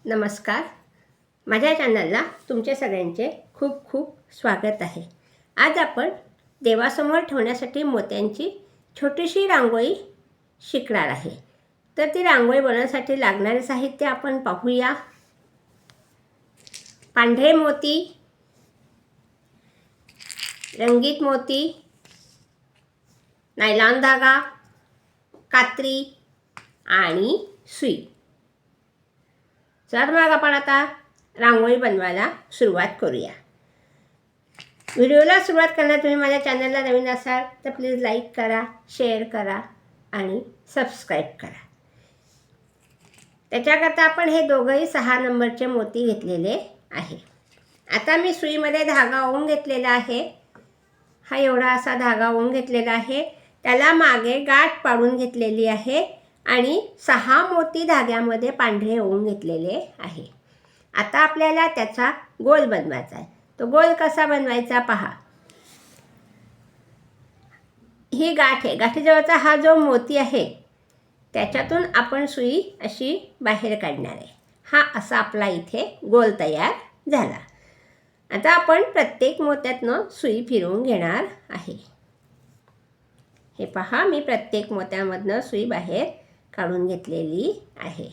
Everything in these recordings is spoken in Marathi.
नमस्कार. माझ्या चॅनलला तुमचे सगळ्यांचे खूप खूप स्वागत आहे. आज आपण देवासमोर ठेवण्यासाठी मोत्यांची छोटीशी रांगोळी शिकणार आहे. तर ती रांगोळी बनवण्यासाठी लागणारे साहित्य आपण पाहूया. पांढरे मोती, रंगीत मोती, नायलॉन धागा, कात्री आणि सुई. तर मग आपण आता रांगोळी बनवायला सुरुवात करूया. व्हिडिओला सुरुवात करण्यात तुम्ही माझ्या चॅनलला नवीन असाल तर प्लीज लाईक करा, शेअर करा आणि सबस्क्राईब करा. त्याच्याकरता आपण हे दोघंही 6 नंबरचे मोती घेतलेले आहे. आता मी सुईमध्ये धागा ओवून घेतलेला आहे. हा एवढा असा धागा ओवून घेतलेला आहे. त्याला मागे गाठ पाडून घेतलेली आहे आणि 6 मोती धाग्यामध्ये पांढरे ओवून घेतलेले आहे. आता आपल्याला त्याचा गोल बनवायचा आहे. तो गोल कसा बनवायचा पहा. ही गाठ आहे. गाठीजवळचा हा जो मोती आहे त्याच्यातून आपण सुई अशी बाहेर काढणार आहे. हा असा आपला इथे गोल तयार झाला. आता आपण प्रत्येक मोत्यातनं सुई फिरवून घेणार आहे. हे पहा, मी प्रत्येक मोत्यामधनं सुई बाहेर काढून घेतलेली आहे.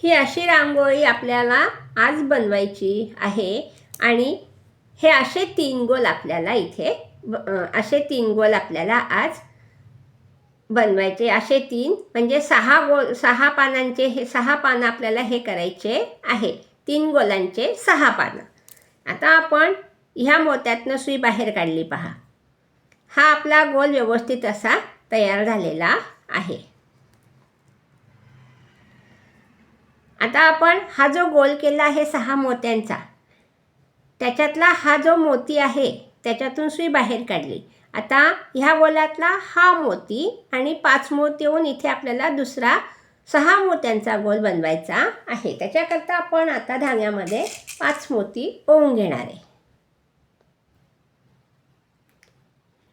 ही अशी रांगोळी आपल्याला आज बनवायची आहे आणि हे असे 3 गोल आपल्याला इथे असे 3 गोल आपल्याला आज बनवायचे. असे 3 म्हणजे 6 पानांचे हे 6 पानं आपल्याला हे करायचे आहे. 3 गोलांचे 6 पानं. आता आपण ह्या मोत्यातनं सुई बाहेर काढली पहा. हा आपला गोल व्यवस्थित असा तयार झालेला आहे. आता आपण हा जो गोल केला आहे 6 मोत्यांचा, त्याच्यातला हा जो मोती आहे त्याच्यातून सुई बाहेर काढली. आता ह्या गोलातला हा मोती आणि 5 मोती येऊन इथे आपल्याला दुसरा 6 मोत्यांचा गोल बनवायचा आहे. त्याच्याकरता आपण आता धाग्यामध्ये 5 मोती ओवून घेणार आहे.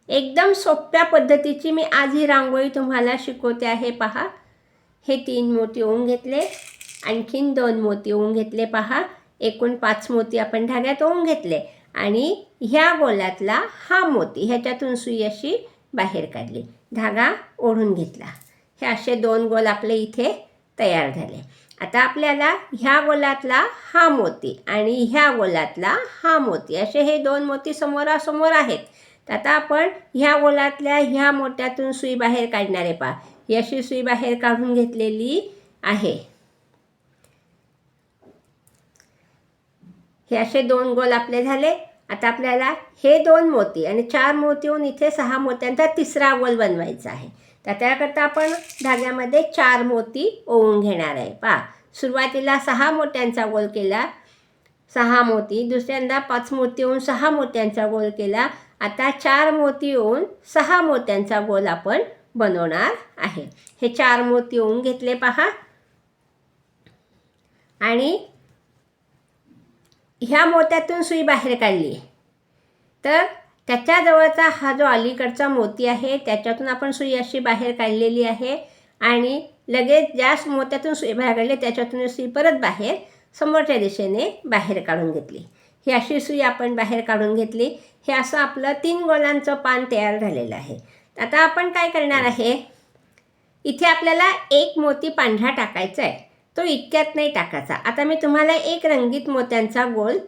एकदम सोप्या पद्धतीची मी आज ही रांगोळी तुम्हाला शिकवते आहे पहा. हे 3 मोती ओवून घेतले, आणखीन 2 मोती ओवून घेतले पहा. एकूण 5 मोती आपण धाग्यात ओवून घेतले आणि ह्या गोलातला हा मोती ह्याच्यातून सुई अशी बाहेर काढली, धागा ओढून घेतला. हे असे 2 गोल आपले इथे तयार झाले. आता आपल्याला ह्या गोलातला हा मोती आणि ह्या गोलातला हा मोती असे हे 2 मोती समोरासमोर आहेत. तर आता आपण ह्या गोलातल्या ह्या मोत्यातून सुई बाहेर काढणार आहे पहा. ही अशी सुई बाहेर काढून घेतलेली आहे. हे असे 2 गोल आपले झाले. आता आपल्याला हे 2 मोती आणि 4 मोती होऊन इथे 6 मोत्यांचा तिसरा गोल बनवायचा आहे. तर त्याकरता आपण धाग्यामध्ये 4 मोती ओवून घेणार आहे पहा. सुरुवातीला 6 मोत्यांचा गोल केला, 6 मोती. दुसऱ्यांदा 5 मोती होऊन 6 मोत्यांचा गोल केला. आता 4 मोती होऊन 6 मोत्यांचा गोल आपण बनवणार आहे. हे 4 मोती ओवून घेतले पहा आणि ह्या मोत्यातून सुई बाहेर काढली. तर त्याच्याजवळचा हा जो अलीकडचा मोती आहे त्याच्यातून आपण सुई अशी बाहेर काढलेली आहे आणि लगेच ज्या मोत्यातून सुई बाहेर काढली त्याच्यातून सुई परत बाहेर समोरच्या दिशेने बाहेर काढून घेतली. ही अशी सुई आपण बाहेर काढून घेतली. हे असं आपलं 3 गोलांचं पान तयार झालेलं आहे. आता आपण काय करणार आहे, इथे आपल्याला एक मोती पांढरा टाकायचा आहे. तो इतक्यात नाही टाकायचा. आता मी तुम्हाला एक रंगीत मोत्यांचा गोल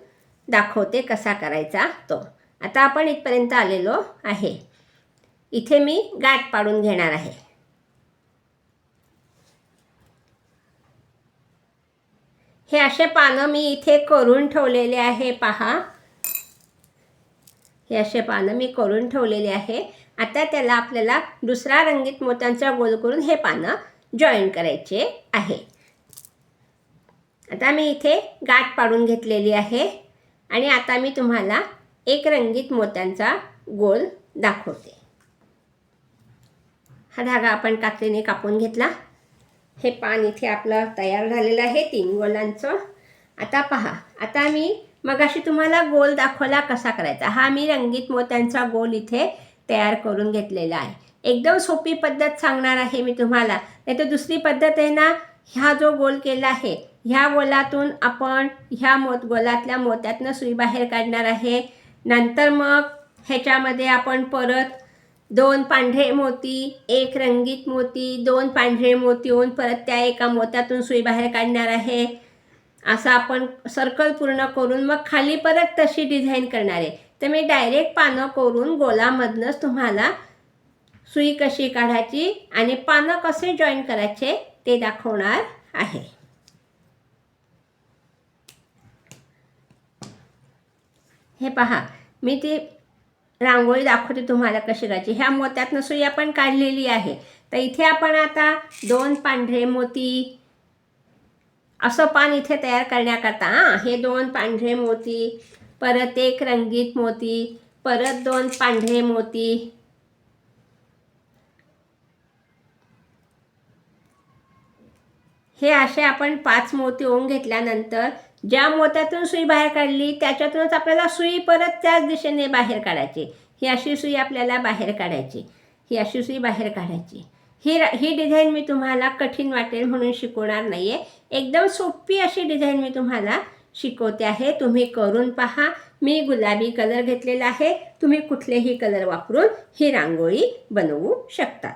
दाखवते कसा करायचा तो. आता आपण इथपर्यंत आलेलो आहे. इथे मी गाठ पाडून घेणार आहे. हे असे पानं मी इथे करून ठेवलेले आहे पहा. हे असे पानं मी करून ठेवलेले आहे. आता त्याला आपल्याला दुसरा रंगीत मोत्यांचा गोल करून हे पानं जॉईन करायचे आहे. आता मी इथे गाठ पाडून घेतलेली आहे आणि आता मी तुम्हाला एक रंगीत मोत्यांचा गोल दाखवते. हा धागा आपण कात्रीने कापून घेतला. हे पान इथे आपलं तयार झालेलं आहे 3 गोलांचं. आता पहा, आता मी मगाशी तुम्हाला गोल दाखवला कसा करायचा. हा मी रंगीत मोत्यांचा गोल इथे तयार करून घेतलेला आहे. एकदम सोपी पद्धत सांगणार आहे मी तुम्हाला. नाही तर दुसरी पद्धत आहे ना, ह्या जो गोल केला आहे ह्या गोलातून आपण ह्या गोलातल्या मोत्यातनं सुई बाहेर काढणार आहे. नंतर मग ह्याच्यामध्ये आपण परत 2 पांढरे मोती, 1 रंगीत मोती, 2 पांढरे मोती होऊन परत त्या एका मोत्यातून सुई बाहेर काढणार आहे. असं आपण सर्कल पूर्ण करून मग खाली परत तशी डिझाईन करणार आहे. तर मी डायरेक्ट पानं करून गोलामधनंच तुम्हाला सुई कशी काढायची आणि पानं कसे जॉईन करायचे ते दाखवणार आहे. हे पहा, मी ती रांगोळी दाखवते तुम्हाला कशी करायची. ह्या मोत्यातनं सुई आपण काढलेली आहे. तर इथे आपण आता 2 पांढरे मोती असं पान इथे तयार करण्याकरता हे 2 पांढरे मोती, परत 1 रंगीत मोती, परत 2 पांढरे मोती, हे असे आपण 5 मोती ओवून घेतल्यानंतर ज्या मोत्यातून सुई बाहेर काढली त्याच्यातूनच आपल्याला सुई परत त्याच दिशेने बाहेर काढायची. ही अशी सुई आपल्याला बाहेर काढायची, ही अशी सुई बाहेर काढायची. ही डिझाईन मी तुम्हाला कठीण वाटेल म्हणून शिकवणार नाही आहे. एकदम सोपी अशी डिझाईन मी तुम्हाला शिकवते आहे. तुम्ही करून पहा. मी गुलाबी कलर घेतलेला आहे. तुम्ही कुठलेही कलर वापरून ही रांगोळी बनवू शकतात.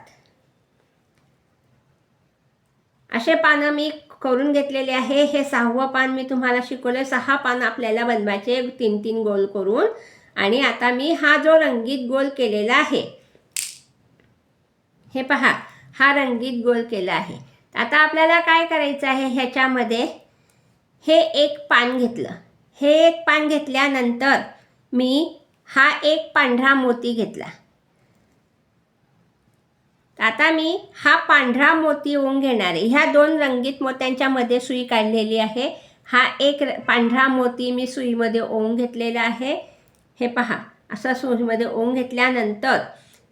असे पानं मी करून घेतलेले आहे. हे 6वं पान मी तुम्हाला शिकवलं. 6 पान आपल्याला बनवायचे 3-3 गोल करून. आणि आता मी हा जो रंगीत गोल केलेला आहे, हे पहा, हा रंगीत गोल केला आहे. आता आपल्याला काय करायचं आहे, ह्याच्यामध्ये हे 1 पान घेतलं. हे 1 पान घेतल्यानंतर मी हा 1 पांढरा मोती घेतला. आता मी हा पांढरा मोती ओवून घेणार आहे. ह्या 2 रंगीत मोत्यांच्या मध्ये सुई काढलेली आहे. हा 1 पांढरा मोती मी सुईमध्ये ओवून घेतलेला आहे. हे पहा, असा सुईमध्ये ओवून घेतल्यानंतर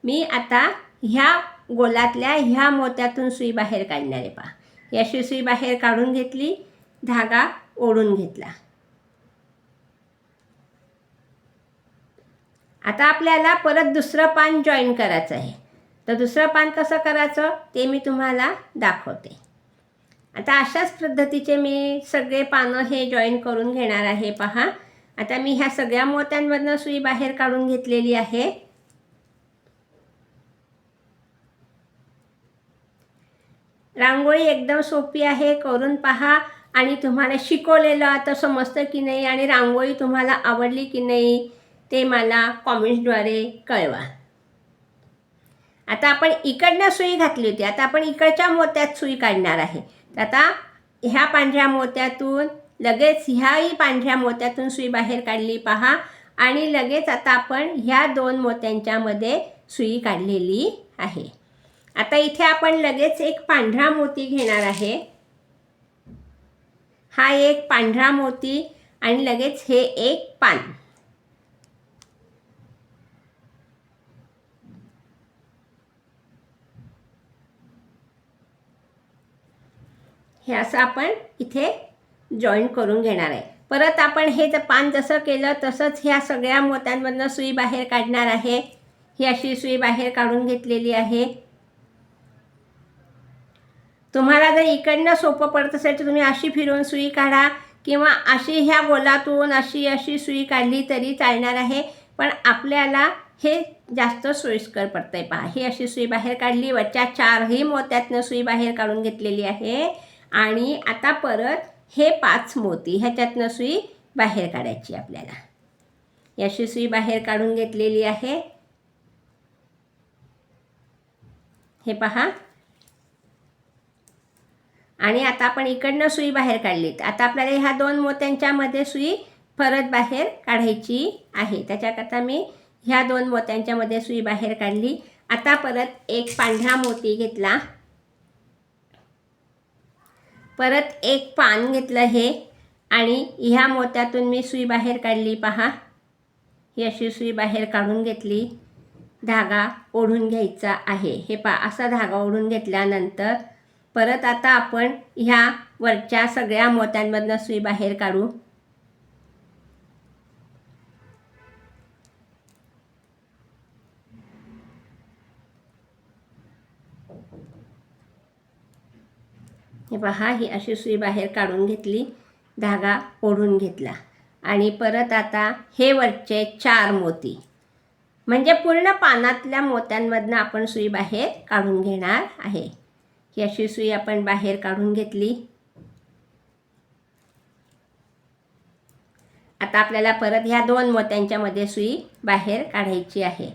मी आता ह्या गोलातल्या ह्या मोत्यातून सुई बाहेर काढणार आहे. पहा, ही अशी सुई बाहेर काढून घेतली, धागा ओढून घेतला. आता आपल्याला परत दुसरं पान जॉईन करायचं आहे. तर दुसरं पान कसं करायचं ते मी तुम्हाला दाखवते. आता अशाच पद्धतीचे मी सगळे पानं हे जॉईन करून घेणार आहे. पहा, आता मी ह्या सगळ्या मोत्यांमधनं सुई बाहेर काढून घेतलेली आहे. रांगोळी एकदम सोपी आहे, करून पहा. आणि तुम्हाला शिकवलेलं आता समजतं की नाही आणि रांगोळी तुम्हाला आवडली की नाही ते मला कॉमेंट्सद्वारे कळवा. आता आपण इकडनं सुई घातली होती, आता आपण इकडच्या मोत्यात सुई काढणार आहे. आता ह्या पांढऱ्या मोत्यातून लगेच ह्याही पांढऱ्या मोत्यातून सुई बाहेर काढली. पहा, आणि लगेच आता आपण ह्या 2 मोत्यांच्या मध्ये सुई काढलेली आहे. आता इथे आपण लगेच 1 पांढरा मोती घेणार आहे. हा 1 पांढरा मोती आणि लगेच हे 1 पान. हे असं आपण इथे जॉईन करून घेणार आहे. परत आपण हे पान जसं केलं तसंच ह्या सगळ्या मोत्यांमधनं सुई बाहेर काढणार आहे. ही अशी सुई बाहेर काढून घेतलेली आहे. तुम्हाला जर इकडनं सोपं पडत असेल तर तुम्ही अशी फिरवून सुई काढा किंवा अशी ह्या गोलातून अशी सुई काढली तरी चालणार आहे. पण आपल्याला हे जास्त सोयीस्कर पडतंय. पहा, ही अशी सुई बाहेर काढली. वरच्या 4ही मोत्यातनं सुई बाहेर काढून घेतलेली आहे. आणि आता परत हे 5 मोती ह्याच्यातनं सुई बाहेर काढायची आपल्याला. याशी सुई बाहेर काढून घेतलेली आहे. हे पहा, आणि आता आपण इकडनं सुई बाहेर काढली. आता आपल्याला ह्या 2 मोत्यांच्या मध्ये सुई परत बाहेर काढायची आहे. त्याच्याकरता मी ह्या 2 मोत्यांच्या मध्ये सुई बाहेर काढली. आता परत 1 पांढरा मोती घेतला, परत 1 पान घेतलं हे, आणि ह्या मोत्यातून मी सुई बाहेर काढली. पहा, ही अशी सुई बाहेर काढून घेतली. धागा ओढून घ्यायचा आहे. हे पहा, असा धागा ओढून घेतल्यानंतर परत आता आपण ह्या वरच्या सगळ्या मोत्यांमधनं सुई बाहेर काढू. हे पहा, ही अशी सुई बाहेर काढून घेतली, धागा ओढून घेतला आणि परत आता हे वरचे 4 मोती म्हणजे पूर्ण पानातल्या मोत्यांमधनं आपण सुई बाहेर काढून घेणार आहे. ही अशी सुई आपण बाहेर काढून घेतली. आता आपल्याला परत ह्या 2 मोत्यांच्या मध्ये सुई बाहेर काढायची आहे.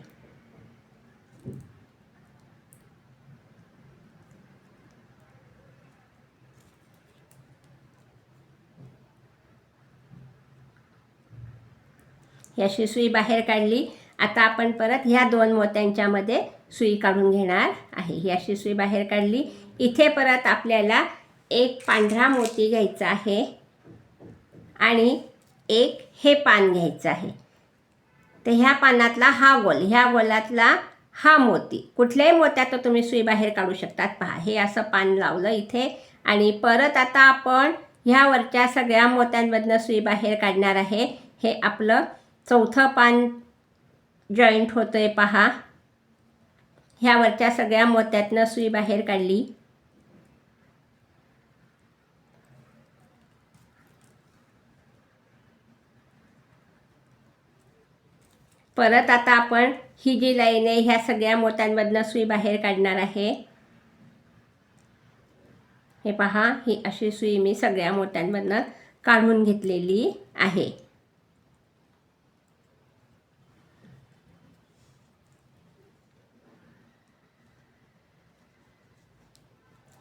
ही अशी सुई बाहेर काढली. आता आपण परत ह्या 2 मोत्यांच्या मध्ये सुई काढून घेणार आहे. ही अशी सुई बाहेर काढली. इथे परत आपल्याला एक पांढरा मोती घ्यायचा आहे आणि एक हे पान घ्यायचं आहे. तर ह्या पानातला हा गोल, ह्या गोलातला हा मोती, कुठल्याही मोत्यात तुम्ही सुई बाहेर काढू शकतात. पहा, हे असं पान लावलं इथे आणि परत आता आपण ह्या वरच्या सगळ्या मोत्यांमधनं सुई बाहेर काढणार आहे. हे आपलं 4थं पान जॉईंट होतंय. पहा, ह्या वरच्या सगळ्या मोत्यातनं सुई बाहेर काढली. परत आता आपण ही जी लाईन आहे ह्या सगळ्या मोत्यांमधनं सुई बाहेर काढणार आहे. हे पहा, ही अशी सुई मी सगळ्या मोत्यांमधनं काढून घेतलेली आहे.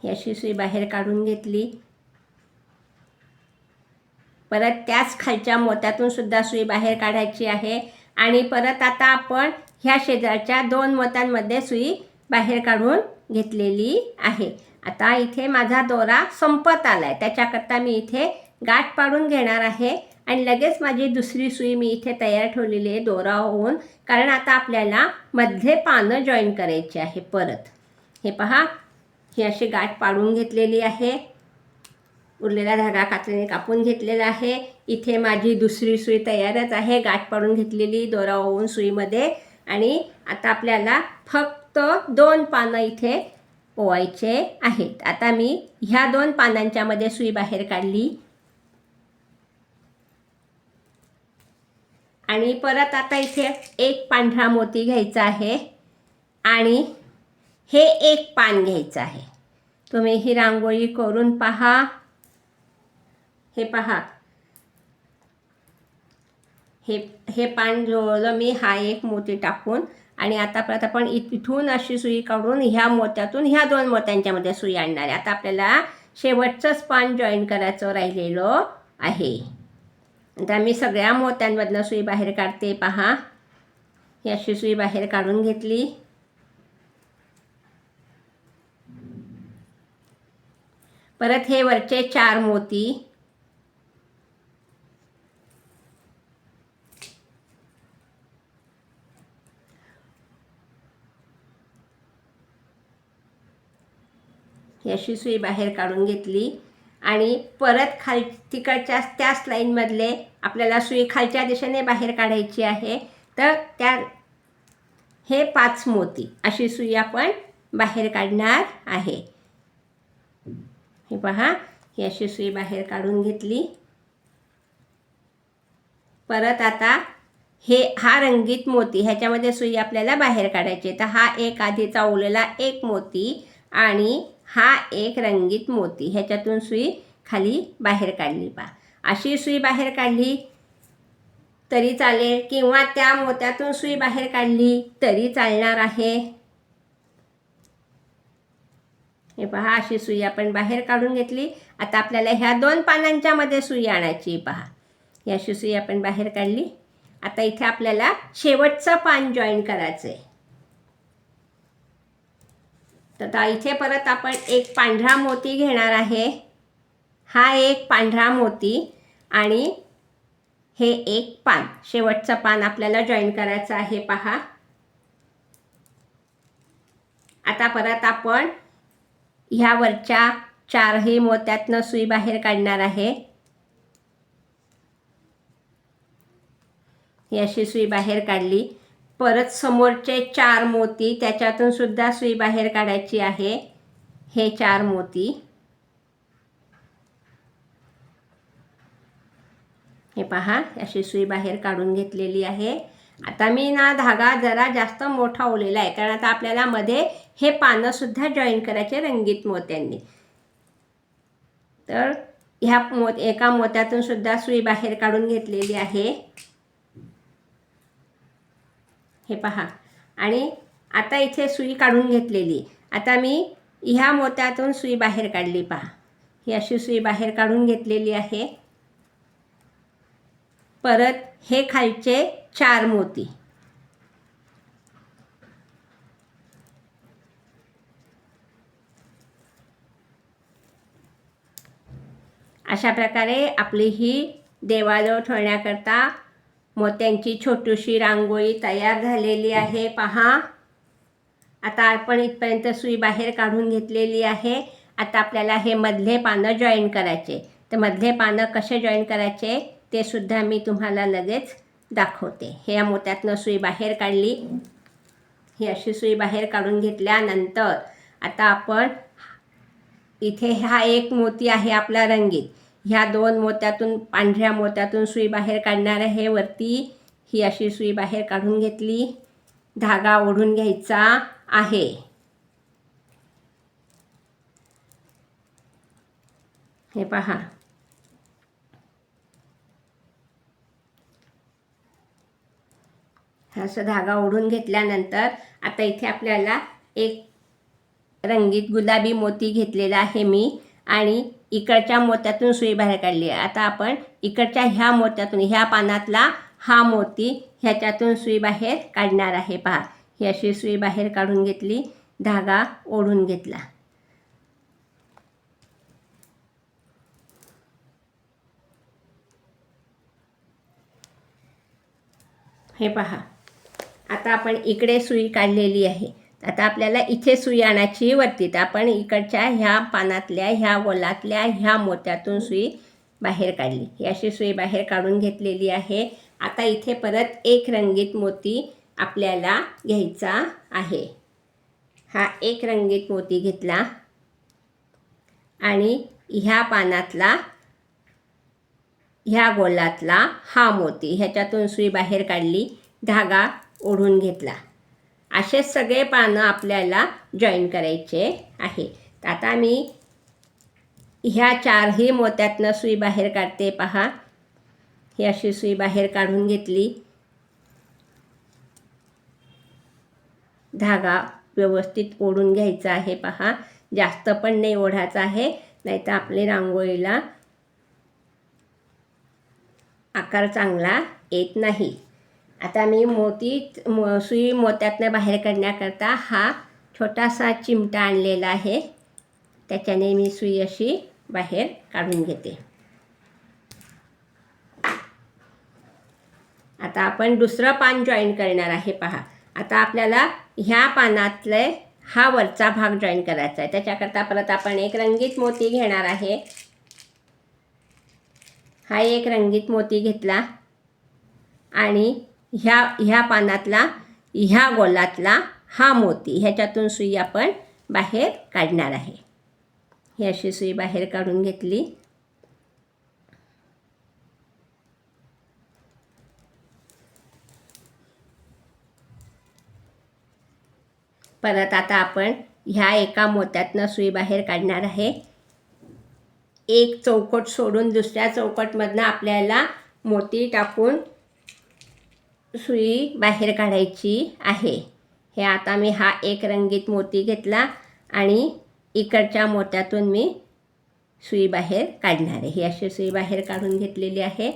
ही अशी सुई बाहेर काढून घेतली. परत त्याच खालच्या मोत्यातून सुद्धा सुई बाहेर काढायची आहे आणि परत आता आपण ह्या शेजारच्या 2 मोत्यांमध्ये सुई बाहेर काढून घेतलेली आहे. आता इथे माझा दोरा संपत आला आहे, त्याच्याकरता मी इथे गाठ पाडून घेणार आहे आणि लगेच माझी दुसरी सुई मी इथे तयार ठेवलेली आहे दोरा होऊन, कारण आता आपल्याला मधले पानं जॉईन करायची आहे. परत हे पहा, ही अशी गाठ पाडून घेतलेली आहे. उरलेला धागा कात्रीने कापून घेतलेला आहे. इथे माझी दुसरी सुई तयारच आहे, गाठ पाडून घेतलेली दोरा ओवून सुईमध्ये. आणि आता आपल्याला फक्त 2 पानं इथे ओवायचे आहेत. आता मी ह्या 2 पानांच्या मध्ये सुई बाहेर काढली आणि परत आता इथे एक पांढरा मोती घ्यायचा आहे आणि हे एक पान घ्यायचं आहे. तुम्ही ही रांगोळी करून पहा. हे पहा, हे पान जोडलं मी हा एक मोती टाकून आणि आता परत आपण इथून अशी सुई काढून ह्या मोत्यातून ह्या 2 मोत्यांच्या मध्ये सुई आणणार आहे. आता आपल्याला शेवटचंच पान जॉईन करायचं राहिलेलं आहे. आता मी सगळ्या मोत्यांमधनं सुई बाहेर काढते. पहा, ही अशी सुई बाहेर काढून घेतली. परत हे वरचे 4 मोती ही अशी सुई बाहेर काढून घेतली आणि परत तिकडच्या त्याच लाईनमधले आपल्याला सुई खालच्या दिशेने बाहेर काढायची आहे. तर हे 5 मोती अशी सुई आपण बाहेर काढणार आहे. हे पहा, ही अशी सुई बाहेर काढून घेतली. परत आता हा रंगीत मोती ह्याच्यामध्ये सुई आपल्याला बाहेर काढायची. तर हा एक आधीचा ओवलेला एक मोती आणि हा एक रंगीत मोती ह्याच्यातून सुई खाली बाहेर काढली. पहा, अशी सुई बाहेर काढली तरी चालेल किंवा त्या मोत्यातून सुई बाहेर काढली तरी चालणार आहे. हे पहा, अशी सुई आपण बाहेर काढून घेतली. आता आपल्याला ह्या 2 पानांच्या मध्ये सुई आणायची. पहा, ही अशी सुई आपण बाहेर काढली. आता इथे आपल्याला शेवटचं पान जॉईन करायचं आहे. तर इथे परत आपण एक पांढरा मोती घेणार आहे. हा एक पांढरा मोती आणि हे एक पान, शेवटचं पान आपल्याला जॉईन करायचं आहे. पहा, आता परत आपण ह्या वरच्या 4ही मोत्यातनं सुई बाहेर काढणार आहे. ही अशी सुई बाहेर काढली. परत समोरचे 4 मोती त्याच्यातून सुद्धा सुई बाहेर काढायची आहे. हे 4 मोती, हे पहा, अशी सुई बाहेर काढून घेतलेली आहे. आता मी ना धागा जरा जास्त मोठा ओवलेला आहे, कारण आता आपल्याला मध्ये हे पानं सुद्धा जॉईन करायचे रंगीत मोत्यांनी. तर ह्या एका मोत्यातून सुद्धा सुई बाहेर काढून घेतलेली आहे, हे पहा. आणि आता इथे सुई काढून घेतलेली. आता मी ह्या मोत्यातून सुई बाहेर काढली, पहा, ही अशी सुई बाहेर काढून घेतलेली आहे. परत हे खालचे 4 मोती, अशा प्रकारे आपली ही देवाजवळ ठेवण्याकरता मोत्यांची छोटीशी रांगोळी तयार झालेली आहे, पहा. आता आपण इथपर्यंत सुई बाहेर काढून घेतलेली आहे. आता आपल्याला हे मधले पानं जॉईन करायचे. तर मधले पानं कसे जॉईन करायचे ते सुद्धा मी तुम्हाला लगेच दाखवते. हे या मोत्यातनं सुई बाहेर काढली. ही अशी सुई बाहेर काढून घेतल्यानंतर आता आपण इथे हा एक मोती आहे आपला रंगीत, ह्या 2 मोत्यातून, पांढऱ्या मोत्यातून सुई बाहेर काढणार आहे वरती. ही अशी सुई बाहेर काढून घेतली. धागा ओढून घ्यायचा आहे. हे पहा, असं धागा ओढून घेतल्यानंतर आता इथे आपल्याला एक रंगीत गुलाबी मोती घेतलेला आहे मी, आणि इकडच्या मोत्यातून सुई बाहेर काढली आहे. आता आपण इकडच्या ह्या मोत्यातून, ह्या पानातला हा मोती, ह्याच्यातून सुई बाहेर काढणार आहे, पहा. ही अशी सुई बाहेर काढून घेतली, धागा ओढून घेतला. हे पहा, आता आपण इकडे सुई काढलेली आहे. आता आपल्याला इथे सुई आणायची वरती. तर आपण इकडच्या ह्या पानातल्या, ह्या गोलातल्या, ह्या मोत्यातून सुई बाहेर काढली. ही अशी सुई बाहेर काढून घेतलेली आहे. आता इथे परत एक रंगीत मोती आपल्याला घ्यायचा आहे. हा एक रंगीत मोती घेतला आणि ह्या पानातला, ह्या गोलातला हा मोती, ह्याच्यातून सुई बाहेर काढली, धागा ओढून घेतला. असे सगळे पानं आपल्याला जॉईन करायचे आहे. आता मी ह्या 4ही मोत्यातनं सुई बाहेर काढते, पहा. ही अशी सुई बाहेर काढून घेतली. धागा व्यवस्थित ओढून घ्यायचा आहे, पहा. जास्त पण नाही ओढायचा आहे, नाहीतर आपली रांगोळीला आकार चांगला येत नाही. आता मी सुई मोत्यातनं बाहेर काढण्याकरता हा छोटासा चिमटा आणलेला आहे, त्याच्याने मी सुई अशी बाहेर काढून घेते. आता आपण दुसरं पान जॉईन करणार आहे, पहा. आता आपल्याला ह्या पानातले हा वरचा भाग जॉईन करायचा आहे. त्याच्याकरता परत आपण एक रंगीत मोती घेणार आहे. हा एक रंगीत मोती घेतला आणि ह्या पानातला, ह्या गोलातला हा मोती, ह्याच्यातून सुई आपण बाहेर काढणार आहे. ही अशी सुई बाहेर काढून घेतली. परत आता आपण ह्या एका मोत्यातनं सुई बाहेर काढणार आहे. एक चौकट सोडून दुसऱ्या चौकटमधनं आपल्याला मोती टाकून सुई बाहेर काढायची आहे. हे आता मी हा एक रंगीत मोती घेतला आणि इकडच्या मोत्यातून मी सुई बाहेर काढणार आहे. ही अशी सुई बाहेर काढून घेतलेली आहे,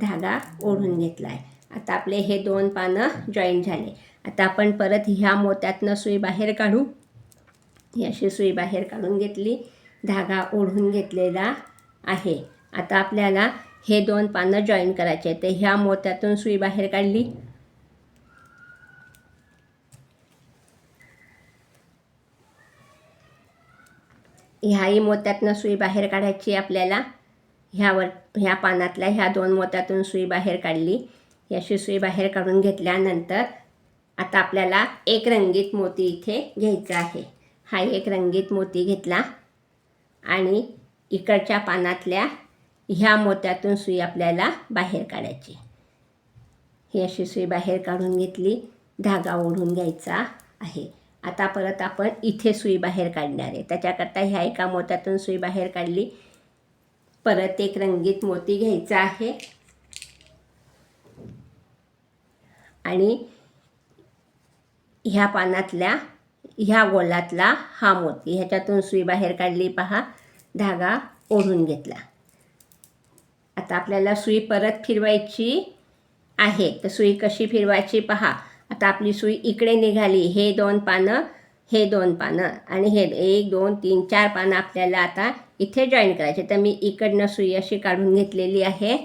धागा ओढून घेतला आहे. आता आपले हे 2 पानं जॉईन झाले. आता आपण परत ह्या मोत्यातनं सुई बाहेर काढू. ही अशी सुई बाहेर काढून घेतली, धागा ओढून घेतलेला आहे. आता आपल्याला हे 2 पानं जॉईन करायचे. तर ह्या मोत्यातून सुई बाहेर काढली, ह्याही मोत्यातनं सुई बाहेर काढायची आपल्याला. ह्या पानातल्या ह्या 2 मोत्यातून सुई बाहेर काढली. ही अशी सुई बाहेर काढून घेतल्यानंतर आता आपल्याला एक रंगीत मोती इथे घ्यायचा आहे. हा एक रंगीत मोती घेतला आणि इकडच्या पानातल्या ह्या मोत्यातून सुई आपल्याला बाहेर काढायची. ही अशी सुई बाहेर काढून घेतली. धागा ओढून घ्यायचा आहे. आता परत आपण इथे सुई बाहेर काढणार आहे. त्याच्याकरता ह्या एका मोत्यातून सुई बाहेर काढली. परत एक रंगीत मोती घ्यायचा आहे आणि ह्या पानातल्या ह्या गोलातला हा मोती ह्याच्यातून सुई बाहेर काढली. पहा, धागा ओढून घेतला. आता आपल्याला सुई परत फिरवायची आहे. तर सुई कशी फिरवायची पहा. आता आपली सुई इकडे निघाली. हे 2 पानं, हे 2 पानं आणि हे 1 2 3 4 पानं आपल्याला आता इथे जॉईन करायचे. तर मी इकडनं सुई अशी काढून घेतलेली आहे.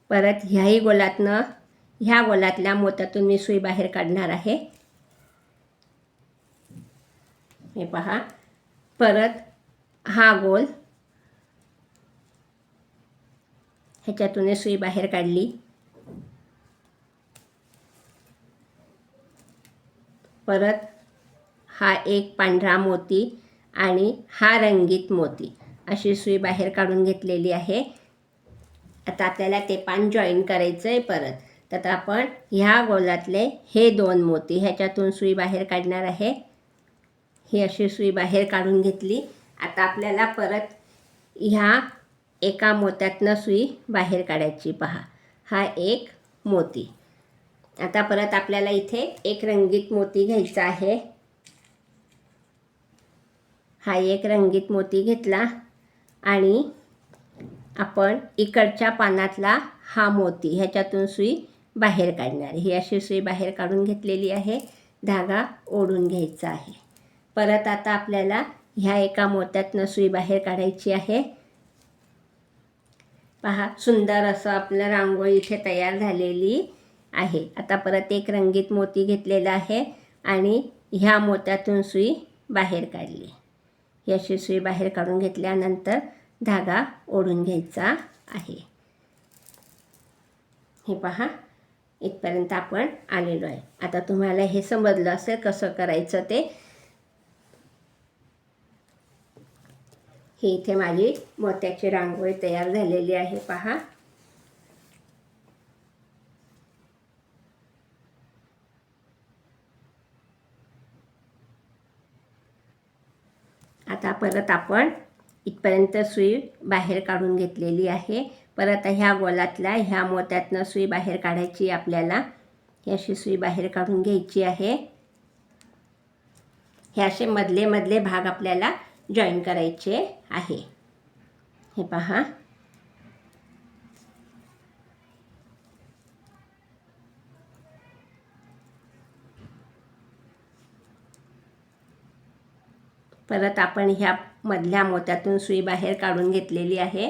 परत ह्याही गोलातनं ह्या गोलातल्या मोत्यातून मी सुई बाहेर काढणार आहे. हे पहा, परत हा गोल ह्याच्यातून सुई बाहेर काढली. परत हा एक पांढरा मोती आणि हा रंगीत मोती अशी सुई बाहेर काढून घेतलेली आहे. आता आपल्याला ते पान जॉईन करायचं आहे परत. तर आपण ह्या गोलातले हे 2 मोती ह्याच्यातून सुई बाहेर काढणार आहे. ही अशी सुई बाहेर काढून घेतली. आता आपल्याला परत ह्या एका मोत्यातनं सुई बाहेर काढायची. पहा, हा एक मोती. आता परत आपल्याला इथे एक रंगीत मोती घ्यायचा आहे. हा एक रंगीत मोती घेतला आणि आपण इकडच्या पानातला हा मोती ह्याच्यातून सुई बाहेर काढणार. ही अशी सुई बाहेर काढून घेतलेली आहे. धागा ओढून घ्यायचा आहे. परत आता आपल्याला ह्या एका मोत्यातनं सुई बाहेर काढायची आहे. पहा, सुंदर असं आपलं रांगोळी इथे तयार झालेली आहे. आता परत एक रंगीत मोती घेतलेला आहे आणि ह्या मोत्यातून सुई बाहेर काढली. ही अशी सुई बाहेर काढून घेतल्यानंतर धागा ओढून घ्यायचा आहे. हे पहा, इथपर्यंत आपण आलेलो आहे. आता तुम्हाला हे समजलं असेल कसं करायचं ते. ही इथे माझी मोत्याची रांगोळी तयार झालेली आहे. पहा, आता परत आपण इथपर्यंत सुई बाहेर काढून घेतलेली आहे. परत ह्या गोलातल्या ह्या मोत्यातनं सुई बाहेर काढायची आपल्याला. ही अशी सुई बाहेर काढून घ्यायची आहे. हे असे मधले मधले भाग आपल्याला जॉईन करायचे आहे. हे पहा, परत आपण ह्या मधल्या मोत्यातून सुई बाहेर काढून घेतलेली आहे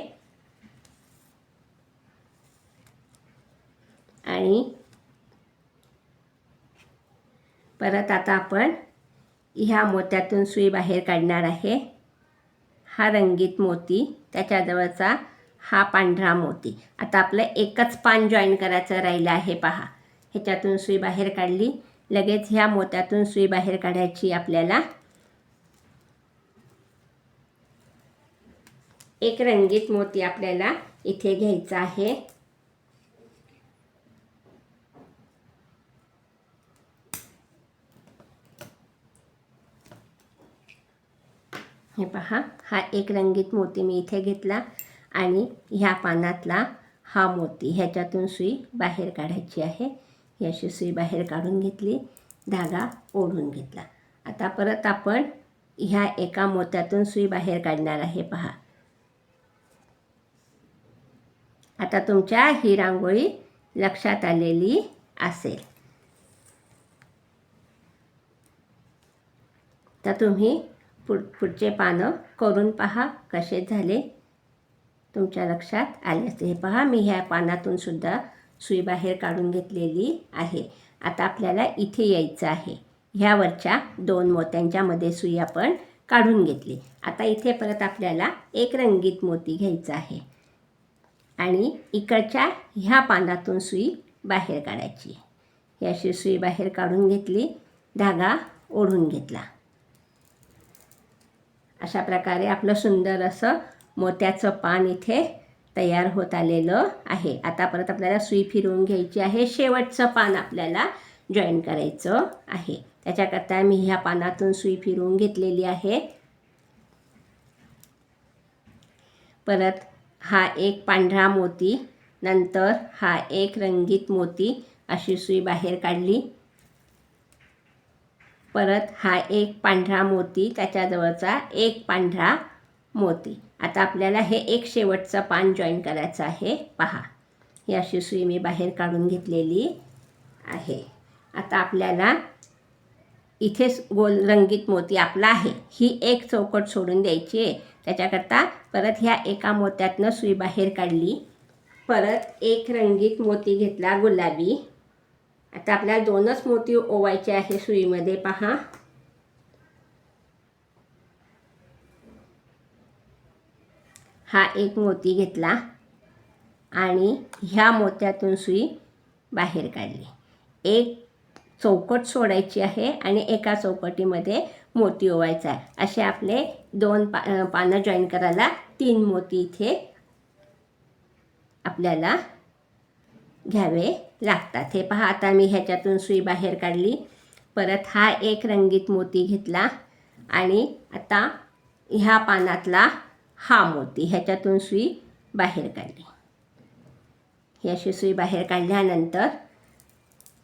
आणि परत आता आपण ह्या मोत्यातून सुई बाहेर काढणार आहे. हा रंगीत मोती, त्याच्याजवळचा हा पांढरा मोती. आता आपलं एकच पान जॉईन करायचं राहिलं आहे. पहा, ह्याच्यातून सुई बाहेर काढली. लगेच ह्या मोत्यातून सुई बाहेर काढायची आपल्याला. एक रंगीत मोती आपल्याला इथे घ्यायचा आहे. हे पहा, हा एक रंगीत मोती मी इथे घेतला आणि ह्या पानातला हा मोती ह्याच्यातून सुई बाहेर काढायची आहे. ही अशी सुई बाहेर काढून घेतली. धागा ओढून घेतला. आता परत आपण ह्या एका मोत्यातून सुई बाहेर काढणार आहे. पहा, आता तुमच्या ही रांगोळी लक्षात आलेली असेल. तर तुम्ही पुढचे पानं करून पहा कसे झाले, तुमच्या लक्षात आले असते. हे पहा, मी ह्या पानातून सुद्धा सुई बाहेर काढून घेतलेली आहे. आता आपल्याला इथे यायचं आहे. ह्यावरच्या 2 मोत्यांच्या मध्ये सुई आपण काढून घेतली. आता इथे परत आपल्याला एक रंगीत मोती घ्यायचा आहे आणि इकडच्या ह्या पानातून सुई बाहेर काढायची. ही अशी सुई बाहेर काढून घेतली, धागा ओढून घेतला. अशा प्रकारे आपलं सुंदर असं मोत्याचं पान इथे तयार होत आलेलं आहे. आता परत आपल्याला सुई फिरवून घ्यायची आहे. शेवटचं पान आपल्याला जॉईन करायचं आहे. त्याच्याकरता मी ह्या पानातून सुई फिरवून घेतलेली आहे. परत हा एक पांढरा मोती, नंतर हा एक रंगीत मोती, अशी सुई बाहेर काढली. परत हा एक पांढरा मोती, त्याच्याजवळचा एक पांढरा मोती. आता आपल्याला हे एक शेवटचं पान जॉईन करायचं आहे. पहा, ही अशी सुई मी बाहेर काढून घेतलेली आहे. आता आपल्याला इथे गोल रंगीत मोती आपला आहे, ही एक चौकट सोडून द्यायची आहे. त्याच्याकरता परत ह्या एका मोत्यातनं सुई बाहेर काढली. परत एक रंगीत मोती घेतला, गुलाबी. आता आपल्याला 2च मोती ओवायचे आहे सुईमध्ये. पहा, हा एक मोती घेतला आणि ह्या मोत्यातून सुई बाहेर काढली. एक चौकट सोडायची आहे आणि एका चौकटीमध्ये मोती ओवायचा आहे. असे आपले 2 पानं जॉईन करायला 3 मोती इथे आपल्याला घ्यावे लागतात. हे पहा, आता मी ह्याच्यातून सुई बाहेर काढली. परत हा एक रंगीत मोती घेतला आणि आता ह्या पानातला हा मोती, ह्याच्यातून सुई बाहेर काढली. ही अशी सुई बाहेर काढल्यानंतर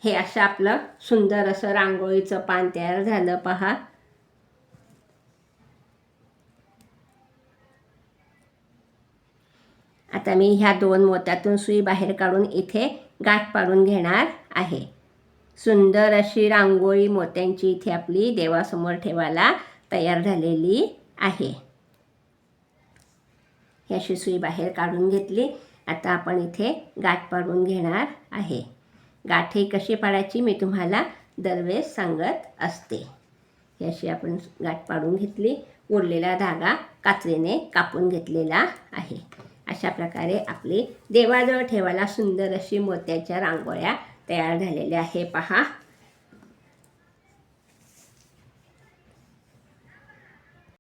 हे असं आपलं सुंदर असं रांगोळीचं पान तयार झालं. पहा, आता मी ह्या 2 मोत्यातून सुई बाहेर काढून इथे गाठ पाडून घेणार आहे. सुंदर अशी रांगोळी मोत्यांची इथे आपली देवासमोर ठेवायला तयार झालेली आहे. ही अशी सुई बाहेर काढून घेतली. आता आपण इथे गाठ पाडून घेणार आहे. गाठ ही कशी पाडायची मी तुम्हाला दरवेळेस सांगत असते. ही अशी आपण गाठ पाडून घेतली. उरलेला धागा कात्रीने कापून घेतलेला आहे. अशा प्रकारे आपली देवाजवळ ठेवायला सुंदर अशी मोत्याच्या रांगोळ्या तयार झालेल्या आहे. पहा,